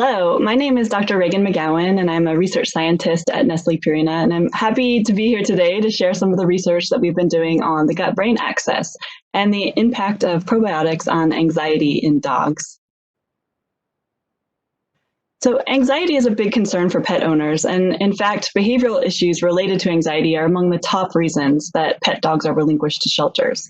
Hello, my name is Dr. Ragen McGowan, and I'm a research scientist at Nestle Purina, and I'm happy to be here today to share some of the research that we've been doing on the gut-brain axis and the impact of probiotics on anxiety in dogs. So anxiety is a big concern for pet owners, and in fact, behavioral issues related to anxiety are among the top reasons that pet dogs are relinquished to shelters.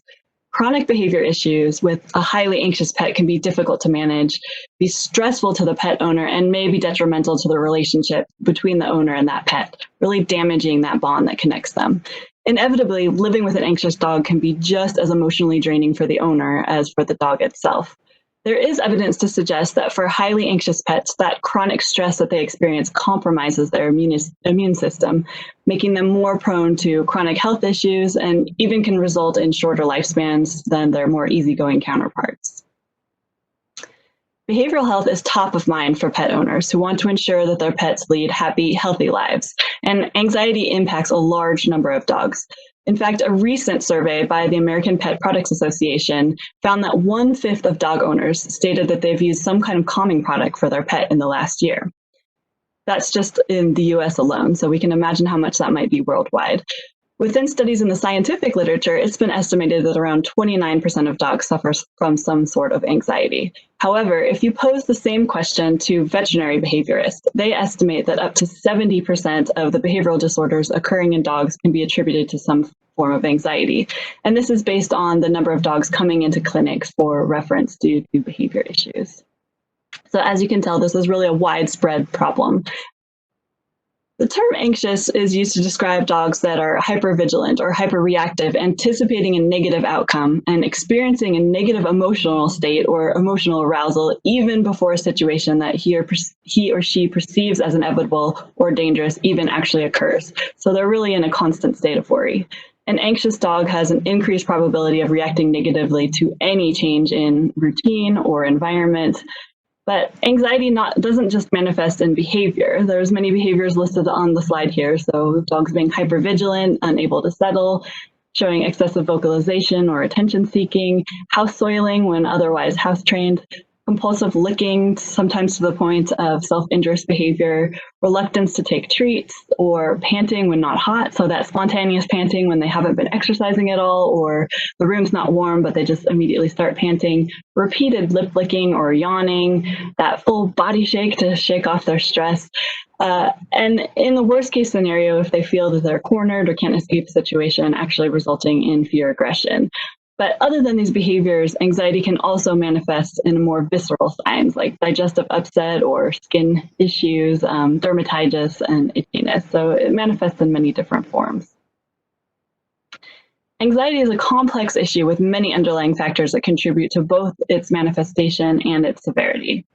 Chronic behavior issues with a highly anxious pet can be difficult to manage, be stressful to the pet owner, and may be detrimental to the relationship between the owner and that pet, really damaging that bond that connects them. Inevitably, living with an anxious dog can be just as emotionally draining for the owner as for the dog itself. There is evidence to suggest that for highly anxious pets, that chronic stress that they experience compromises their immune system, making them more prone to chronic health issues and even can result in shorter lifespans than their more easygoing counterparts. Behavioral health is top of mind for pet owners who want to ensure that their pets lead happy, healthy lives, and anxiety impacts a large number of dogs. In fact, a recent survey by the American Pet Products Association found that 1/5 of dog owners stated that they've used some kind of calming product for their pet in the last year. That's just in the US alone, so we can imagine how much that might be worldwide. Within studies in the scientific literature, it's been estimated that around 29% of dogs suffer from some sort of anxiety. However, if you pose the same question to veterinary behaviorists, they estimate that up to 70% of the behavioral disorders occurring in dogs can be attributed to some form of anxiety. And this is based on the number of dogs coming into clinics for reference due to behavior issues. So as you can tell, this is really a widespread problem. The term anxious is used to describe dogs that are hypervigilant or hyperreactive, anticipating a negative outcome and experiencing a negative emotional state or emotional arousal even before a situation that he or she perceives as inevitable or dangerous even actually occurs. So they're really in a constant state of worry. An anxious dog has an increased probability of reacting negatively to any change in routine or environment. But anxiety doesn't just manifest in behavior. There's many behaviors listed on the slide here. So dogs being hypervigilant, unable to settle, showing excessive vocalization or attention seeking, house soiling when otherwise house trained, compulsive licking, sometimes to the point of self-injurious behavior, reluctance to take treats, or panting when not hot. So that spontaneous panting when they haven't been exercising at all, or the room's not warm, but they just immediately start panting, repeated lip licking or yawning, that full body shake to shake off their stress. And in the worst case scenario, if they feel that they're cornered or can't escape the situation, actually resulting in fear aggression. But other than these behaviors, anxiety can also manifest in more visceral signs like digestive upset or skin issues, dermatitis, and itchiness. So it manifests in many different forms. Anxiety is a complex issue with many underlying factors that contribute to both its manifestation and its severity.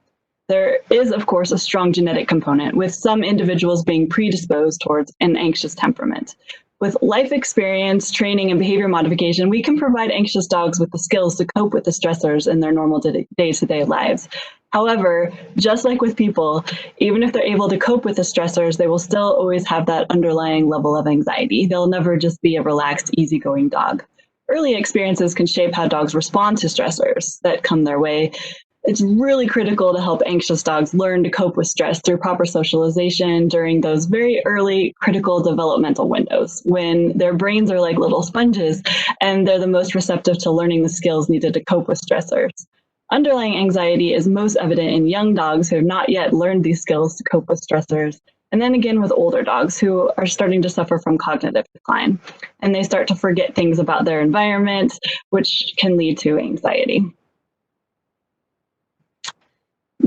There is, of course, a strong genetic component, with some individuals being predisposed towards an anxious temperament. With life experience, training, and behavior modification, we can provide anxious dogs with the skills to cope with the stressors in their normal day-to-day lives. However, just like with people, even if they're able to cope with the stressors, they will still always have that underlying level of anxiety. They'll never just be a relaxed, easygoing dog. Early experiences can shape how dogs respond to stressors that come their way. It's really critical to help anxious dogs learn to cope with stress through proper socialization during those very early critical developmental windows when their brains are like little sponges and they're the most receptive to learning the skills needed to cope with stressors. Underlying anxiety is most evident in young dogs who have not yet learned these skills to cope with stressors, and then again with older dogs who are starting to suffer from cognitive decline, and they start to forget things about their environment, which can lead to anxiety.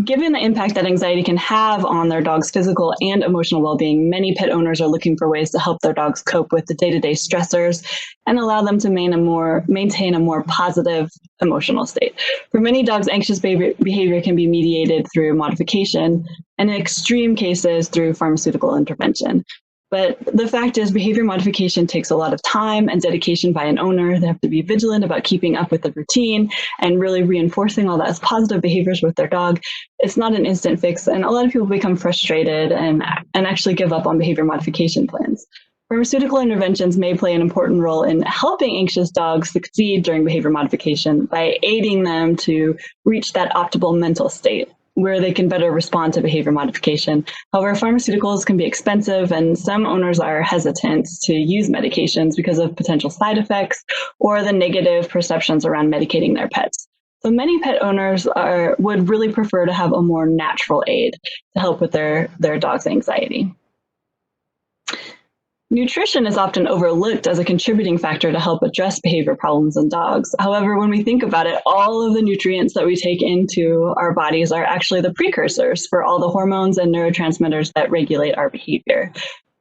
Given the impact that anxiety can have on their dog's physical and emotional well-being, many pet owners are looking for ways to help their dogs cope with the day-to-day stressors and allow them to maintain a more positive emotional state. For many dogs, anxious behavior can be mediated through modification, and in extreme cases through pharmaceutical intervention. But the fact is, behavior modification takes a lot of time and dedication by an owner. They have to be vigilant about keeping up with the routine and really reinforcing all those positive behaviors with their dog. It's not an instant fix, and a lot of people become frustrated and actually give up on behavior modification plans. Pharmaceutical interventions may play an important role in helping anxious dogs succeed during behavior modification by aiding them to reach that optimal mental state. where they can better respond to behavior modification. However, pharmaceuticals can be expensive, and some owners are hesitant to use medications because of potential side effects or the negative perceptions around medicating their pets. So many pet owners would really prefer to have a more natural aid to help with their dog's anxiety. Nutrition is often overlooked as a contributing factor to help address behavior problems in dogs. However, when we think about it, all of the nutrients that we take into our bodies are actually the precursors for all the hormones and neurotransmitters that regulate our behavior.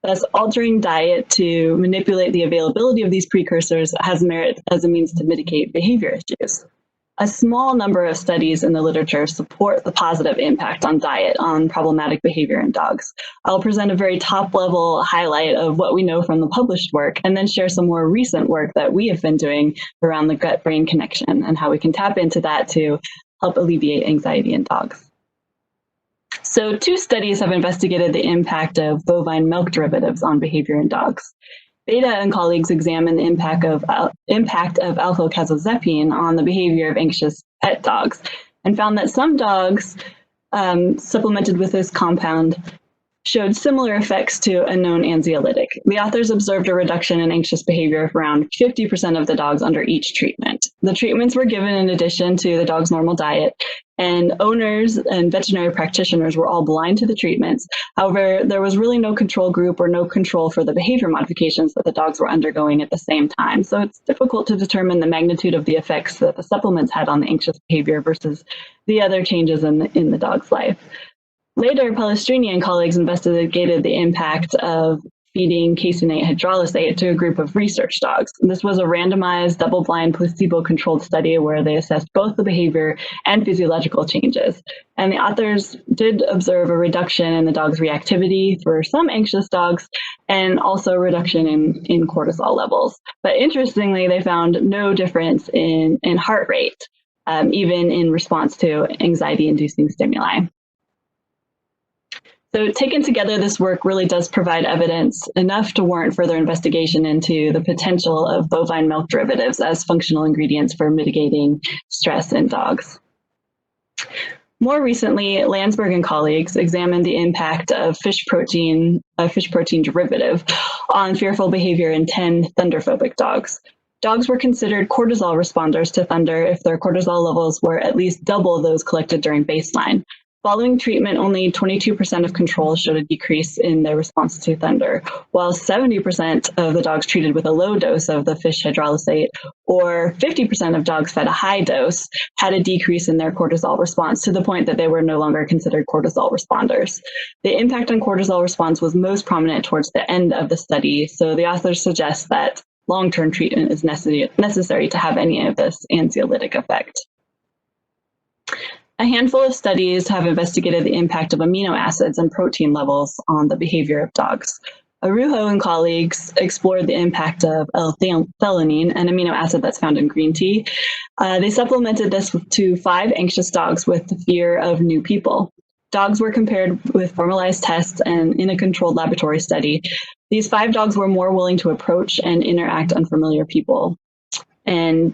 Thus, altering diet to manipulate the availability of these precursors has merit as a means to mitigate behavior issues. A small number of studies in the literature support the positive impact on diet on problematic behavior in dogs. I'll present a very top-level highlight of what we know from the published work, and then share some more recent work that we have been doing around the gut-brain connection and how we can tap into that to help alleviate anxiety in dogs. So 2 studies have investigated the impact of bovine milk derivatives on behavior in dogs. Beta and colleagues examined the impact of alpha-casozepine on the behavior of anxious pet dogs and found that some dogs supplemented with this compound showed similar effects to a known anxiolytic. The authors observed a reduction in anxious behavior of around 50% of the dogs under each treatment. The treatments were given in addition to the dog's normal diet, and owners and veterinary practitioners were all blind to the treatments. However, there was really no control group or no control for the behavior modifications that the dogs were undergoing at the same time. So it's difficult to determine the magnitude of the effects that the supplements had on the anxious behavior versus the other changes in the dog's life. Later, Palestrini and colleagues investigated the impact of feeding caseinate hydrolysate to a group of research dogs. This was a randomized, double-blind, placebo-controlled study where they assessed both the behavior and physiological changes. And the authors did observe a reduction in the dog's reactivity for some anxious dogs, and also a reduction in cortisol levels. But interestingly, they found no difference in heart rate, even in response to anxiety-inducing stimuli. So taken together, this work really does provide evidence enough to warrant further investigation into the potential of bovine milk derivatives as functional ingredients for mitigating stress in dogs. More recently, Landsberg and colleagues examined the impact of fish protein derivative on fearful behavior in 10 thunderphobic dogs. Dogs were considered cortisol responders to thunder if their cortisol levels were at least double those collected during baseline. Following treatment, only 22% of controls showed a decrease in their response to thunder, while 70% of the dogs treated with a low dose of the fish hydrolysate, or 50% of dogs fed a high dose, had a decrease in their cortisol response to the point that they were no longer considered cortisol responders. The impact on cortisol response was most prominent towards the end of the study, so the authors suggest that long-term treatment is necessary to have any of this anxiolytic effect. A handful of studies have investigated the impact of amino acids and protein levels on the behavior of dogs. Arujo and colleagues explored the impact of L-theanine, an amino acid that's found in green tea. They supplemented this to 5 anxious dogs with the fear of new people. Dogs were compared with formalized tests and in a controlled laboratory study. These 5 dogs were more willing to approach and interact unfamiliar people. And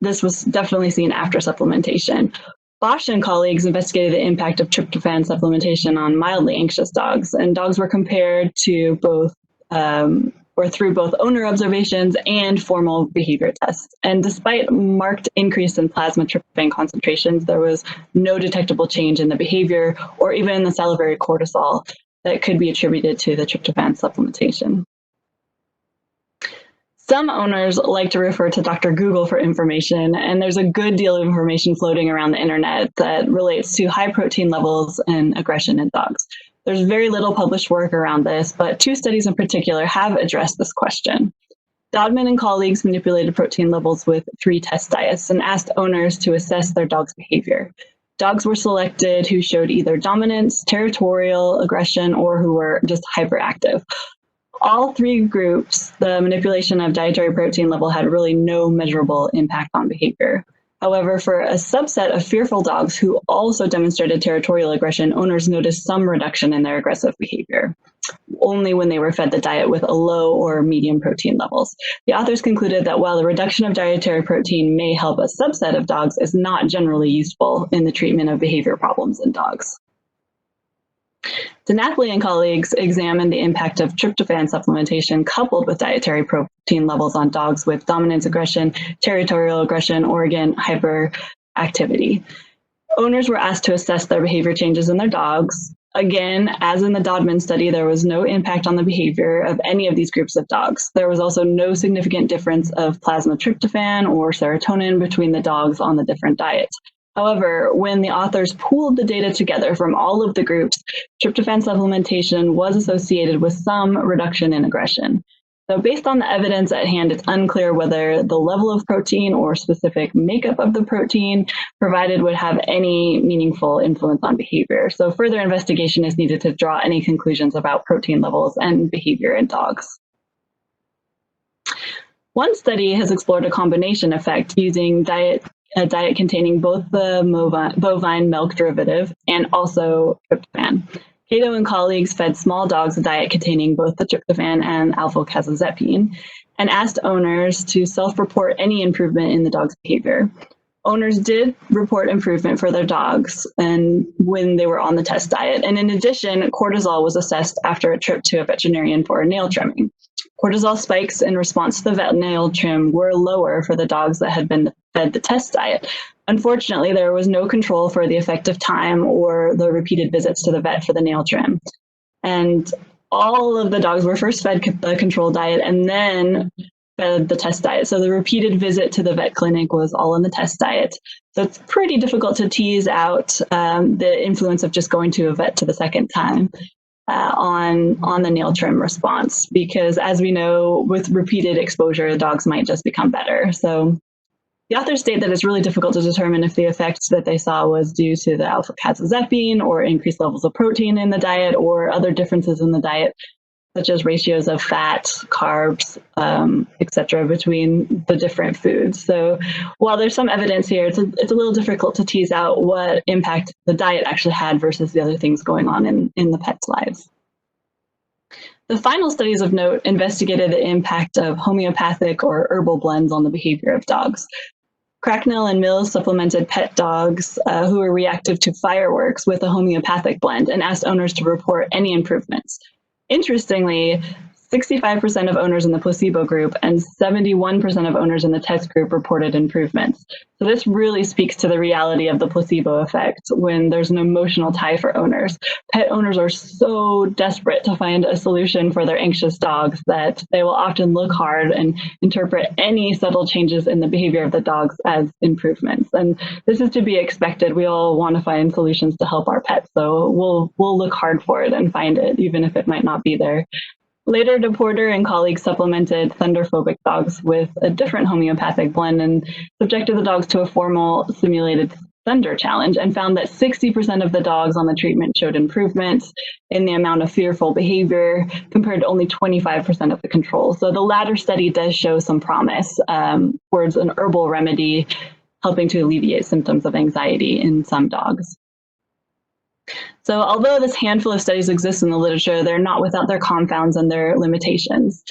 this was definitely seen after supplementation. Bosch and colleagues investigated the impact of tryptophan supplementation on mildly anxious dogs, and dogs were compared to both through both owner observations and formal behavior tests. And despite marked increase in plasma tryptophan concentrations, there was no detectable change in the behavior or even in the salivary cortisol that could be attributed to the tryptophan supplementation. Some owners like to refer to Dr. Google for information, and there's a good deal of information floating around the internet that relates to high protein levels and aggression in dogs. There's very little published work around this, but 2 studies in particular have addressed this question. Dodman and colleagues manipulated protein levels with 3 test diets and asked owners to assess their dog's behavior. Dogs were selected who showed either dominance, territorial aggression, or who were just hyperactive. All 3 groups, the manipulation of dietary protein level had really no measurable impact on behavior. However, for a subset of fearful dogs who also demonstrated territorial aggression, owners noticed some reduction in their aggressive behavior, only when they were fed the diet with a low or medium protein levels. The authors concluded that while the reduction of dietary protein may help a subset of dogs, it's not generally useful in the treatment of behavior problems in dogs. DiNapoli and colleagues examined the impact of tryptophan supplementation coupled with dietary protein levels on dogs with dominance aggression, territorial aggression, or again, hyperactivity. Owners were asked to assess their behavior changes in their dogs. Again, as in the Dodman study, there was no impact on the behavior of any of these groups of dogs. There was also no significant difference of plasma tryptophan or serotonin between the dogs on the different diets. However, when the authors pooled the data together from all of the groups, tryptophan supplementation was associated with some reduction in aggression. So based on the evidence at hand, it's unclear whether the level of protein or specific makeup of the protein provided would have any meaningful influence on behavior. So further investigation is needed to draw any conclusions about protein levels and behavior in dogs. One study has explored a combination effect using a diet containing both the bovine milk derivative and also tryptophan. Cato and colleagues fed small dogs a diet containing both the tryptophan and alpha-casozepine and asked owners to self-report any improvement in the dog's behavior. Owners did report improvement for their dogs and when they were on the test diet. And in addition, cortisol was assessed after a trip to a veterinarian for nail trimming. Cortisol spikes in response to the vet nail trim were lower for the dogs that had been fed the test diet. Unfortunately, there was no control for the effective time or the repeated visits to the vet for the nail trim. And all of the dogs were first fed the control diet and then fed the test diet. So the repeated visit to the vet clinic was all in the test diet. So it's pretty difficult to tease out the influence of just going to a vet to the second time. On the nail trim response, because as we know, with repeated exposure, dogs might just become better. So the authors state that it's really difficult to determine if the effect that they saw was due to the alpha-casozepine or increased levels of protein in the diet or other differences in the diet, such as ratios of fat, carbs, etc., between the different foods. So while there's some evidence here, it's a little difficult to tease out what impact the diet actually had versus the other things going on in the pets' lives. The final studies of note investigated the impact of homeopathic or herbal blends on the behavior of dogs. Cracknell and Mills supplemented pet dogs who were reactive to fireworks with a homeopathic blend and asked owners to report any improvements. Interestingly, 65% of owners in the placebo group and 71% of owners in the test group reported improvements. So this really speaks to the reality of the placebo effect when there's an emotional tie for owners. Pet owners are so desperate to find a solution for their anxious dogs that they will often look hard and interpret any subtle changes in the behavior of the dogs as improvements. And this is to be expected. We all want to find solutions to help our pets, so we'll look hard for it and find it, even if it might not be there. Later, DePorter and colleagues supplemented thunderphobic dogs with a different homeopathic blend and subjected the dogs to a formal simulated thunder challenge and found that 60% of the dogs on the treatment showed improvements in the amount of fearful behavior compared to only 25% of the control. So the latter study does show some promise towards an herbal remedy helping to alleviate symptoms of anxiety in some dogs. So although this handful of studies exist in the literature, they're not without their confounds and their limitations.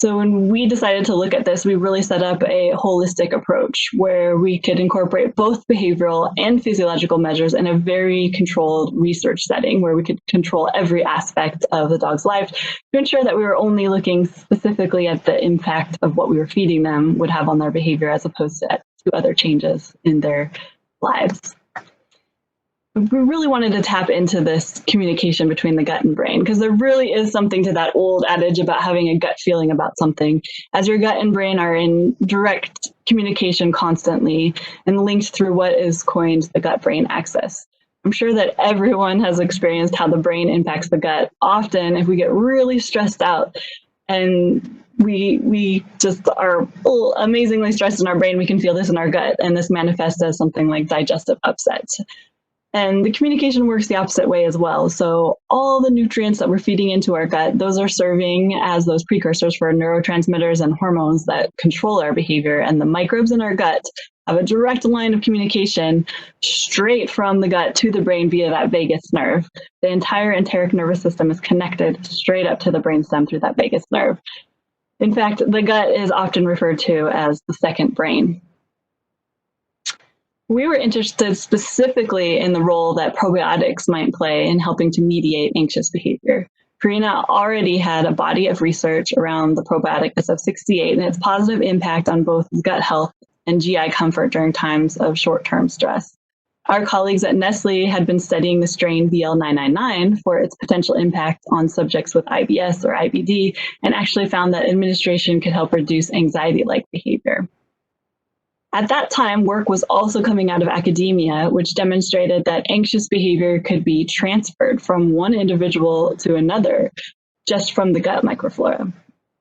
So when we decided to look at this, we really set up a holistic approach where we could incorporate both behavioral and physiological measures in a very controlled research setting where we could control every aspect of the dog's life to ensure that we were only looking specifically at the impact of what we were feeding them would have on their behavior as opposed to other changes in their lives. We really wanted to tap into this communication between the gut and brain because there really is something to that old adage about having a gut feeling about something, as your gut and brain are in direct communication constantly and linked through what is coined the gut-brain axis. I'm sure that everyone has experienced how the brain impacts the gut. Often, if we get really stressed out and we just are amazingly stressed in our brain, we can feel this in our gut, and this manifests as something like digestive upset. And the communication works the opposite way as well. So all the nutrients that we're feeding into our gut, those are serving as those precursors for neurotransmitters and hormones that control our behavior. And the microbes in our gut have a direct line of communication straight from the gut to the brain via that vagus nerve. The entire enteric nervous system is connected straight up to the brainstem through that vagus nerve. In fact, the gut is often referred to as the second brain. We were interested specifically in the role that probiotics might play in helping to mediate anxious behavior. Purina already had a body of research around the probiotic SF68 and its positive impact on both gut health and GI comfort during times of short-term stress. Our colleagues at Nestle had been studying the strain BL999 for its potential impact on subjects with IBS or IBD, and actually found that administration could help reduce anxiety-like behavior. At that time, work was also coming out of academia, which demonstrated that anxious behavior could be transferred from one individual to another just from the gut microflora.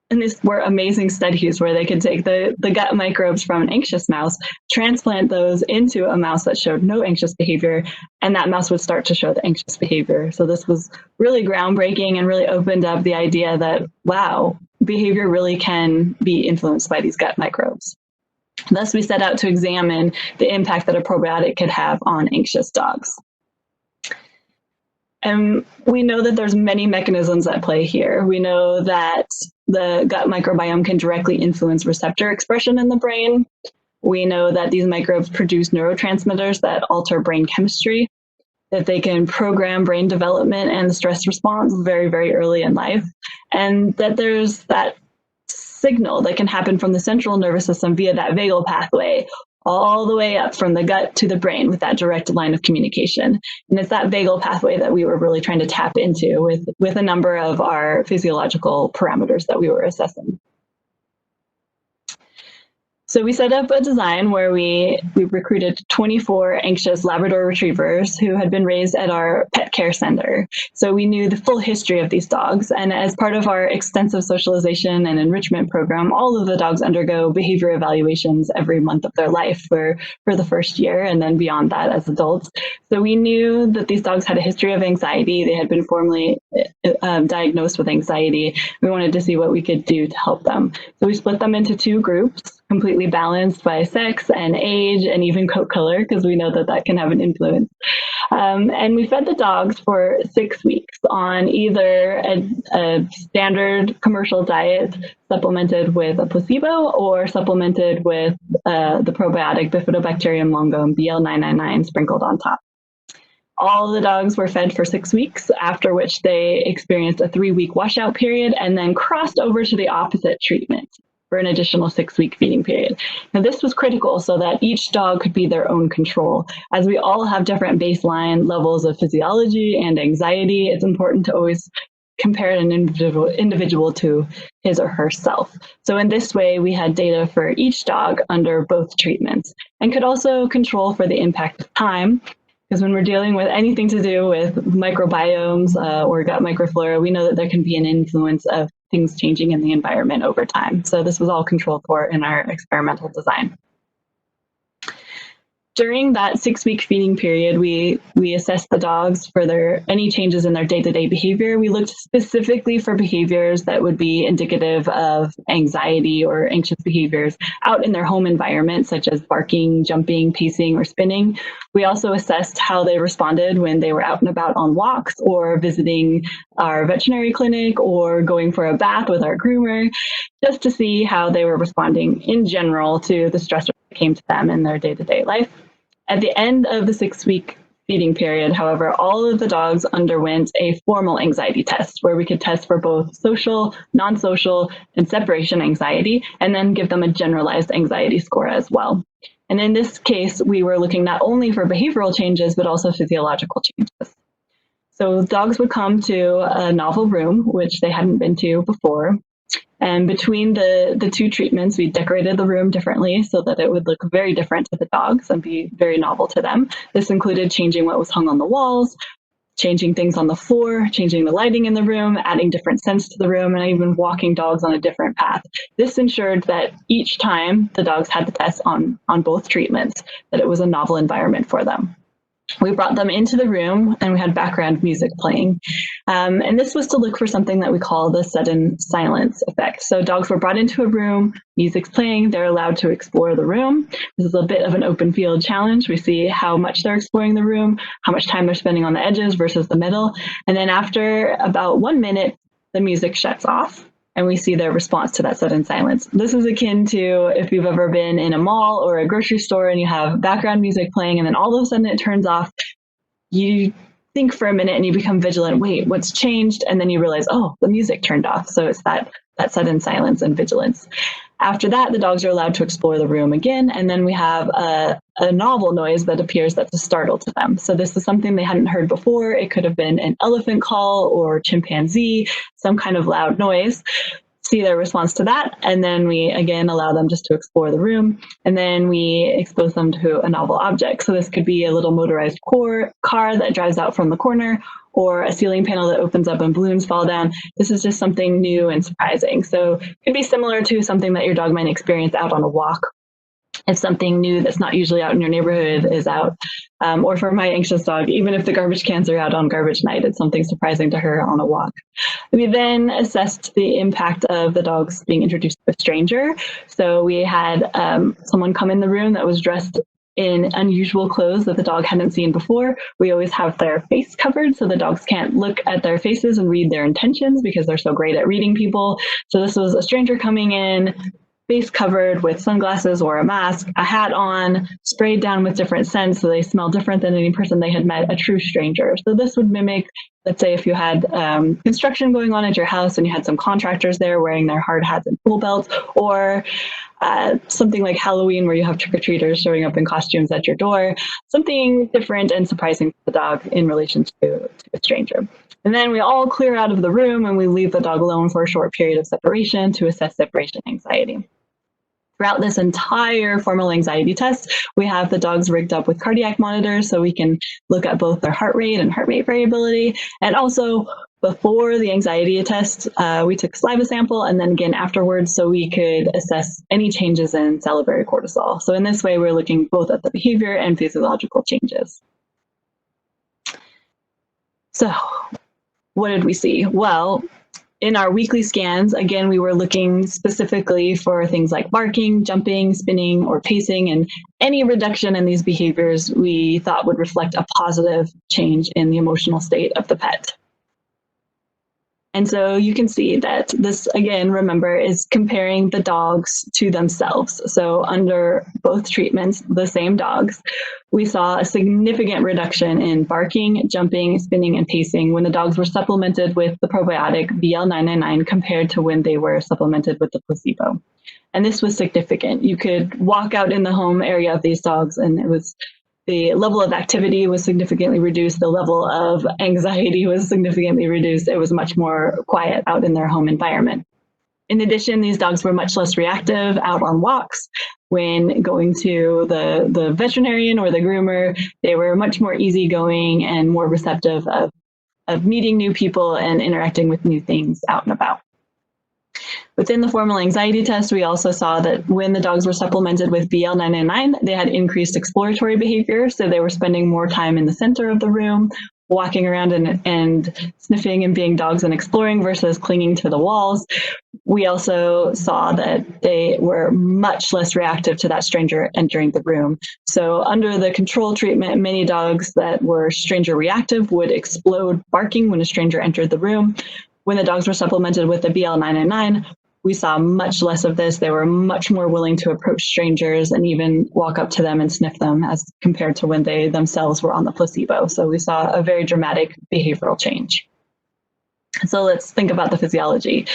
And these were amazing studies where they could take the gut microbes from an anxious mouse, transplant those into a mouse that showed no anxious behavior, and that mouse would start to show the anxious behavior. So this was really groundbreaking and really opened up the idea that, wow, behavior really can be influenced by these gut microbes. Thus, we set out to examine the impact that a probiotic could have on anxious dogs. And we know that there's many mechanisms at play here. We know that the gut microbiome can directly influence receptor expression in the brain. We know that these microbes produce neurotransmitters that alter brain chemistry, that they can program brain development and the stress response very, very early in life, and that there's that signal that can happen from the central nervous system via that vagal pathway all the way up from the gut to the brain with that direct line of communication. And it's that vagal pathway that we were really trying to tap into with a number of our physiological parameters that we were assessing. So we set up a design where we recruited 24 anxious Labrador retrievers who had been raised at our pet care center. So we knew the full history of these dogs. And as part of our extensive socialization and enrichment program, all of the dogs undergo behavior evaluations every month of their life for the first year and then beyond that as adults. So we knew that these dogs had a history of anxiety. They had been formally diagnosed with anxiety. We wanted to see what we could do to help them. So we split them into two groups, completely balanced by sex and age and even coat color, because we know that that can have an influence. And we fed the dogs for 6 weeks on either a standard commercial diet supplemented with a placebo or supplemented with the probiotic Bifidobacterium longum BL999 sprinkled on top. All of the dogs were fed for 6 weeks, after which they experienced a 3-week washout period and then crossed over to the opposite treatment for an additional 6-week feeding period. Now, this was critical so that each dog could be their own control. As we all have different baseline levels of physiology and anxiety, it's important to always compare an individual to his or herself. So in this way, we had data for each dog under both treatments and could also control for the impact of time. Because when we're dealing with anything to do with microbiomes or gut microflora, we know that there can be an influence of things changing in the environment over time. So this was all controlled for in our experimental design. During that 6-week feeding period, we assessed the dogs for any changes in their day-to-day behavior. We looked specifically for behaviors that would be indicative of anxiety or anxious behaviors out in their home environment, such as barking, jumping, pacing, or spinning. We also assessed how they responded when they were out and about on walks or visiting our veterinary clinic or going for a bath with our groomer, just to see how they were responding in general to the stressors that came to them in their day-to-day life. At the end of the 6-week feeding period, however, all of the dogs underwent a formal anxiety test where we could test for both social, non-social, and separation anxiety, and then give them a generalized anxiety score as well. And in this case, we were looking not only for behavioral changes, but also physiological changes. So dogs would come to a novel room, which they hadn't been to before. And between the two treatments, we decorated the room differently so that it would look very different to the dogs and be very novel to them. This included changing what was hung on the walls, changing things on the floor, changing the lighting in the room, adding different scents to the room, and even walking dogs on a different path. This ensured that each time the dogs had the test on both treatments, that it was a novel environment for them. We brought them into the room and we had background music playing. And this was to look for something that we call the sudden silence effect. So dogs were brought into a room, music's playing, they're allowed to explore the room. This is a bit of an open field challenge. We see how much they're exploring the room, how much time they're spending on the edges versus the middle. And then after about 1 minute, the music shuts off and we see their response to that sudden silence. This is akin to if you've ever been in a mall or a grocery store and you have background music playing and then all of a sudden it turns off. You think for a minute and you become vigilant. Wait, what's changed? And then you realize, oh, the music turned off. So it's that sudden silence and vigilance. After that, the dogs are allowed to explore the room again. And then we have a novel noise that appears that's a startle to them. So this is something they hadn't heard before. It could have been an elephant call or chimpanzee, some kind of loud noise. See their response to that, and then we again allow them just to explore the room, and then we expose them to a novel object. So this could be a little motorized car that drives out from the corner, or a ceiling panel that opens up and balloons fall down. This is just something new and surprising. So it could be similar to something that your dog might experience out on a walk. If something new that's not usually out in your neighborhood is out. Or for my anxious dog, even if the garbage cans are out on garbage night, it's something surprising to her on a walk. We then assessed the impact of the dogs being introduced to a stranger. So we had someone come in the room that was dressed in unusual clothes that the dog hadn't seen before. We always have their face covered so the dogs can't look at their faces and read their intentions because they're so great at reading people. So this was a stranger coming in, face covered with sunglasses or a mask, a hat on, sprayed down with different scents so they smell different than any person they had met, a true stranger. So this would mimic, let's say if you had construction going on at your house and you had some contractors there wearing their hard hats and tool belts, or something like Halloween where you have trick-or-treaters showing up in costumes at your door, something different and surprising to the dog in relation to a stranger. And then we all clear out of the room and we leave the dog alone for a short period of separation to assess separation anxiety. Throughout this entire formal anxiety test, we have the dogs rigged up with cardiac monitors so we can look at both their heart rate and heart rate variability. And also before the anxiety test, we took saliva sample and then again afterwards so we could assess any changes in salivary cortisol. So in this way, we're looking both at the behavior and physiological changes. So what did we see? Well, in our weekly scans, again, we were looking specifically for things like barking, jumping, spinning, or pacing, and any reduction in these behaviors we thought would reflect a positive change in the emotional state of the pet. And so you can see that this, again, remember, is comparing the dogs to themselves. So under both treatments, the same dogs, we saw a significant reduction in barking, jumping, spinning, and pacing when the dogs were supplemented with the probiotic BL999 compared to when they were supplemented with the placebo. And this was significant. You could walk out in the home area of these dogs and the level of activity was significantly reduced. The level of anxiety was significantly reduced. It was much more quiet out in their home environment. In addition, these dogs were much less reactive out on walks. When going to the veterinarian or the groomer, they were much more easygoing and more receptive of meeting new people and interacting with new things out and about. Within the formal anxiety test, we also saw that when the dogs were supplemented with BL999, they had increased exploratory behavior. So they were spending more time in the center of the room, walking around and sniffing and being dogs and exploring versus clinging to the walls. We also saw that they were much less reactive to that stranger entering the room. So under the control treatment, many dogs that were stranger reactive would explode barking when a stranger entered the room. When the dogs were supplemented with the BL999, we saw much less of this. They were much more willing to approach strangers and even walk up to them and sniff them as compared to when they themselves were on the placebo. So we saw a very dramatic behavioral change. So let's think about the physiology.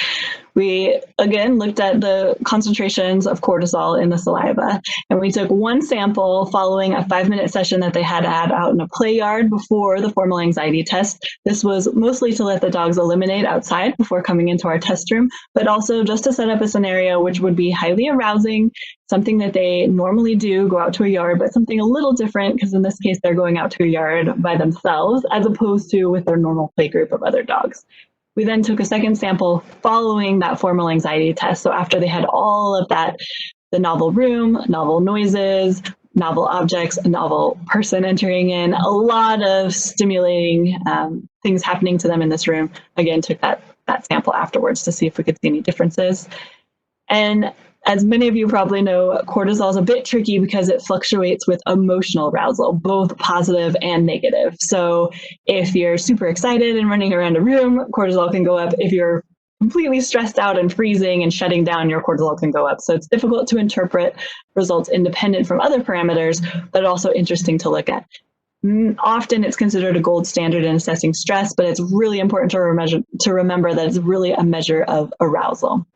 We, again, looked at the concentrations of cortisol in the saliva, and we took one sample following a 5-minute session that they had out in a play yard before the formal anxiety test. This was mostly to let the dogs eliminate outside before coming into our test room, but also just to set up a scenario which would be highly arousing, something that they normally do, go out to a yard, but something a little different because in this case, they're going out to a yard by themselves as opposed to with their normal play group of other dogs. We then took a second sample following that formal anxiety test. So after they had all of that, the novel room, novel noises, novel objects, a novel person entering in, a lot of stimulating things happening to them in this room. Again, took that sample afterwards to see if we could see any differences. And as many of you probably know, cortisol is a bit tricky because it fluctuates with emotional arousal, both positive and negative. So if you're super excited and running around a room, cortisol can go up. If you're completely stressed out and freezing and shutting down, your cortisol can go up. So it's difficult to interpret results independent from other parameters, but also interesting to look at. Often it's considered a gold standard in assessing stress, but it's really important to remember that it's really a measure of arousal.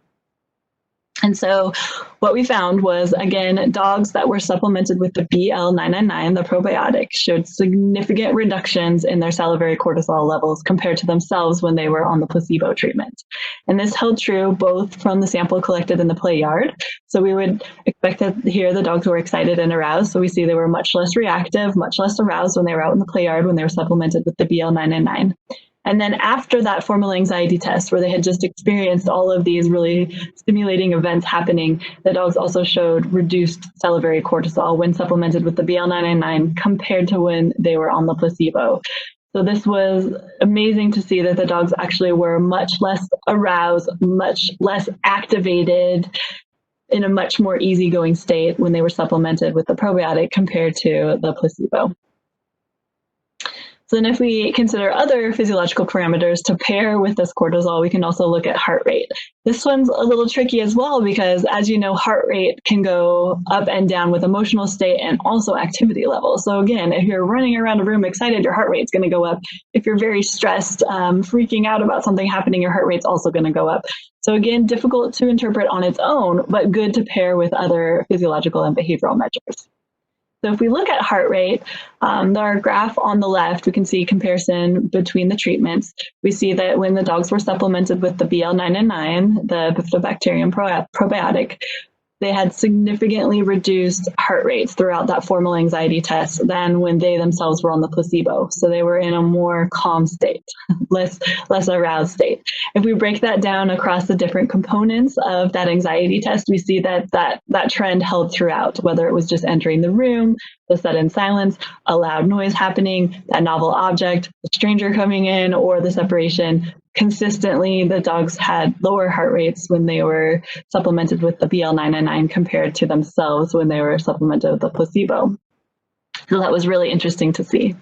And so what we found was, again, dogs that were supplemented with the BL999, the probiotic, showed significant reductions in their salivary cortisol levels compared to themselves when they were on the placebo treatment. And this held true both from the sample collected in the play yard. So we would expect that here the dogs were excited and aroused. So we see they were much less reactive, much less aroused when they were out in the play yard when they were supplemented with the BL999. And then after that formal anxiety test, where they had just experienced all of these really stimulating events happening, the dogs also showed reduced salivary cortisol when supplemented with the BL999 compared to when they were on the placebo. So this was amazing to see that the dogs actually were much less aroused, much less activated, in a much more easygoing state when they were supplemented with the probiotic compared to the placebo. So then if we consider other physiological parameters to pair with this cortisol, we can also look at heart rate. This one's a little tricky as well because, as you know, heart rate can go up and down with emotional state and also activity level. So again, if you're running around a room excited, your heart rate's going to go up. If you're very stressed, freaking out about something happening, your heart rate's also going to go up. So again, difficult to interpret on its own, but good to pair with other physiological and behavioral measures. So if we look at heart rate, our graph on the left, we can see comparison between the treatments. We see that when the dogs were supplemented with the BL999, the bifidobacterium probiotic, they had significantly reduced heart rates throughout that formal anxiety test than when they themselves were on the placebo. So they were in a more calm state, less aroused state. If we break that down across the different components of that anxiety test, we see that trend held throughout, whether it was just entering the room, the sudden silence, a loud noise happening, that novel object, the stranger coming in, or the separation. Consistently, the dogs had lower heart rates when they were supplemented with the BL999 compared to themselves when they were supplemented with the placebo. So that was really interesting to see.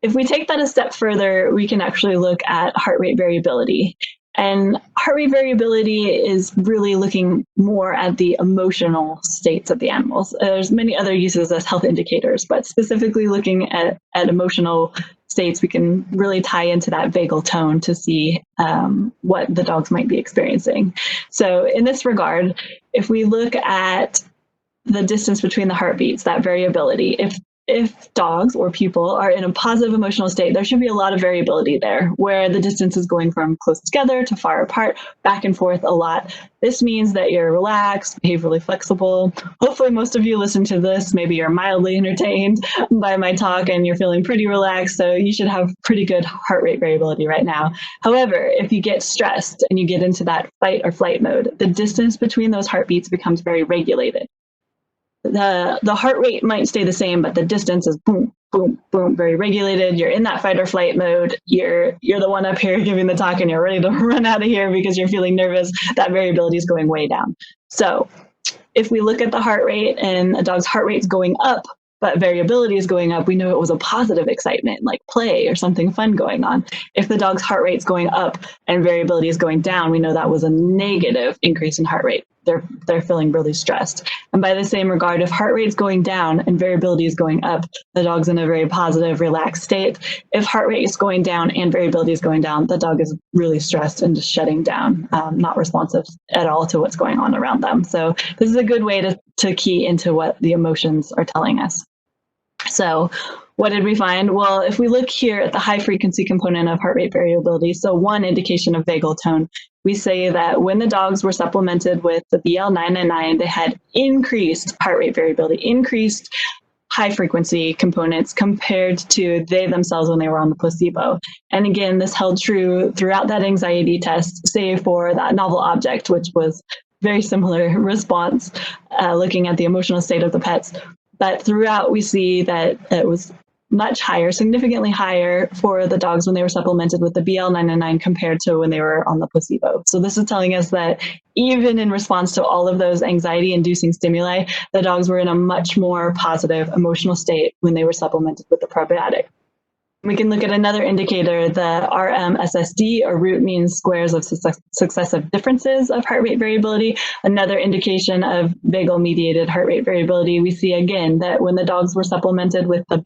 If we take that a step further, we can actually look at heart rate variability. And heart rate variability is really looking more at the emotional states of the animals. There's many other uses as health indicators, but specifically looking at emotional states, we can really tie into that vagal tone to see what the dogs might be experiencing. So in this regard, if we look at the distance between the heartbeats, that variability, if dogs or people are in a positive emotional state, there should be a lot of variability there, where the distance is going from close together to far apart, back and forth a lot. This means that you're relaxed, behaviorally flexible. Hopefully most of you listen to this, maybe you're mildly entertained by my talk and you're feeling pretty relaxed, so you should have pretty good heart rate variability right now. However, if you get stressed and you get into that fight or flight mode, the distance between those heartbeats becomes very regulated. The heart rate might stay the same, but the distance is boom, boom, boom, very regulated. You're in that fight or flight mode. You're the one up here giving the talk and you're ready to run out of here because you're feeling nervous. That variability is going way down. So if we look at the heart rate and a dog's heart rate is going up, but variability is going up, we know it was a positive excitement, like play or something fun going on. If the dog's heart rate is going up and variability is going down, we know that was a negative increase in heart rate. They're feeling really stressed. And by the same regard, if heart rate is going down and variability is going up, the dog's in a very positive, relaxed state. If heart rate is going down and variability is going down, the dog is really stressed and just shutting down, not responsive at all to what's going on around them. So this is a good way to key into what the emotions are telling us. So what did we find? Well, if we look here at the high frequency component of heart rate variability, so one indication of vagal tone, we say that when the dogs were supplemented with the BL999, they had increased heart rate variability, increased high frequency components compared to they themselves when they were on the placebo. And again, this held true throughout that anxiety test, save for that novel object, which was very similar response, looking at the emotional state of the pets. But throughout, we see that it was much higher, significantly higher for the dogs when they were supplemented with the BL999 compared to when they were on the placebo. So this is telling us that even in response to all of those anxiety-inducing stimuli, the dogs were in a much more positive emotional state when they were supplemented with the probiotic. We can look at another indicator, the RMSSD, or root mean squares of successive differences of heart rate variability, another indication of vagal-mediated heart rate variability. We see again that when the dogs were supplemented with the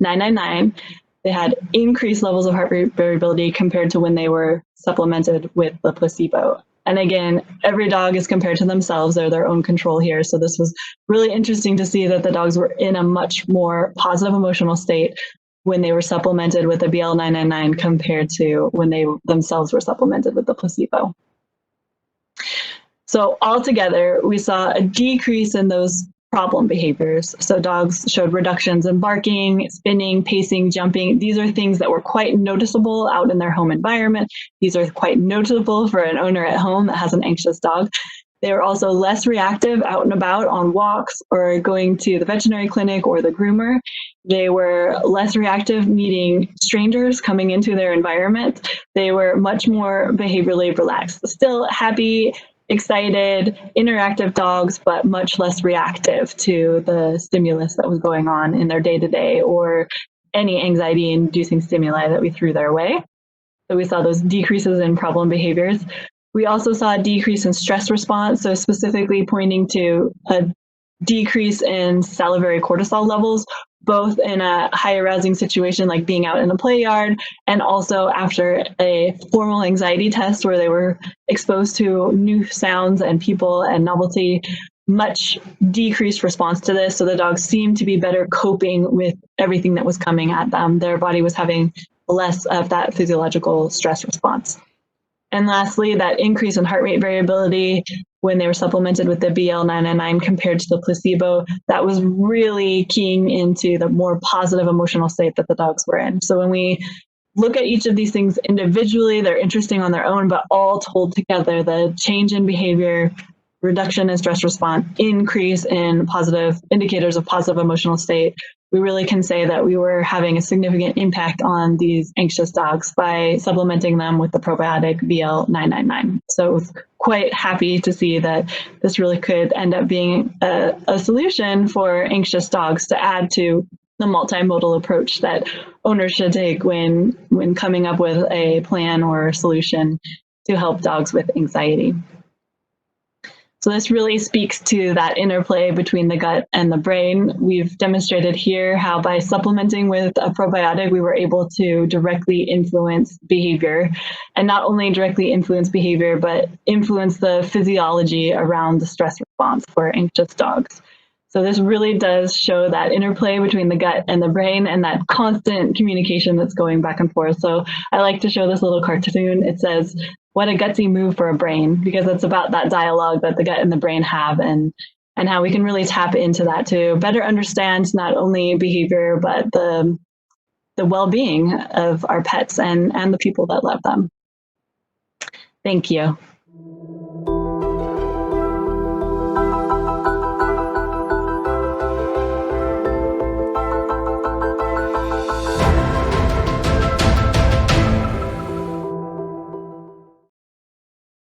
BL999, they had increased levels of heart rate variability compared to when they were supplemented with the placebo. And again, every dog is compared to themselves. They're their own control here. So this was really interesting to see that the dogs were in a much more positive emotional state when they were supplemented with the BL999 compared to when they themselves were supplemented with the placebo. So altogether, we saw a decrease in those problem behaviors. So dogs showed reductions in barking, spinning, pacing, jumping. These are things that were quite noticeable out in their home environment. These are quite notable for an owner at home that has an anxious dog. They were also less reactive out and about on walks or going to the veterinary clinic or the groomer. They were less reactive meeting strangers coming into their environment. They were much more behaviorally relaxed. Still happy, excited, interactive dogs, but much less reactive to the stimulus that was going on in their day-to-day or any anxiety-inducing stimuli that we threw their way. So we saw those decreases in problem behaviors. We also saw a decrease in stress response, so specifically pointing to a decrease in salivary cortisol levels, both in a high arousing situation like being out in a play yard, and also after a formal anxiety test where they were exposed to new sounds and people and novelty, much decreased response to this. So the dogs seemed to be better coping with everything that was coming at them. Their body was having less of that physiological stress response. And lastly, that increase in heart rate variability when they were supplemented with the BL999 compared to the placebo, that was really keying into the more positive emotional state that the dogs were in. So when we look at each of these things individually, they're interesting on their own, but all told together, the change in behavior, reduction in stress response, increase in positive indicators of positive emotional state, we really can say that we were having a significant impact on these anxious dogs by supplementing them with the probiotic BL999. So I was quite happy to see that this really could end up being a solution for anxious dogs to add to the multimodal approach that owners should take when coming up with a plan or solution to help dogs with anxiety. So this really speaks to that interplay between the gut and the brain. We've demonstrated here how by supplementing with a probiotic, we were able to directly influence behavior, and not only directly influence behavior, but influence the physiology around the stress response for anxious dogs. So this really does show that interplay between the gut and the brain and that constant communication that's going back and forth. So I like to show this little cartoon. It says, "What a gutsy move for a brain," because it's about that dialogue that the gut and the brain have and how we can really tap into that to better understand not only behavior, but the well-being of our pets and the people that love them. Thank you.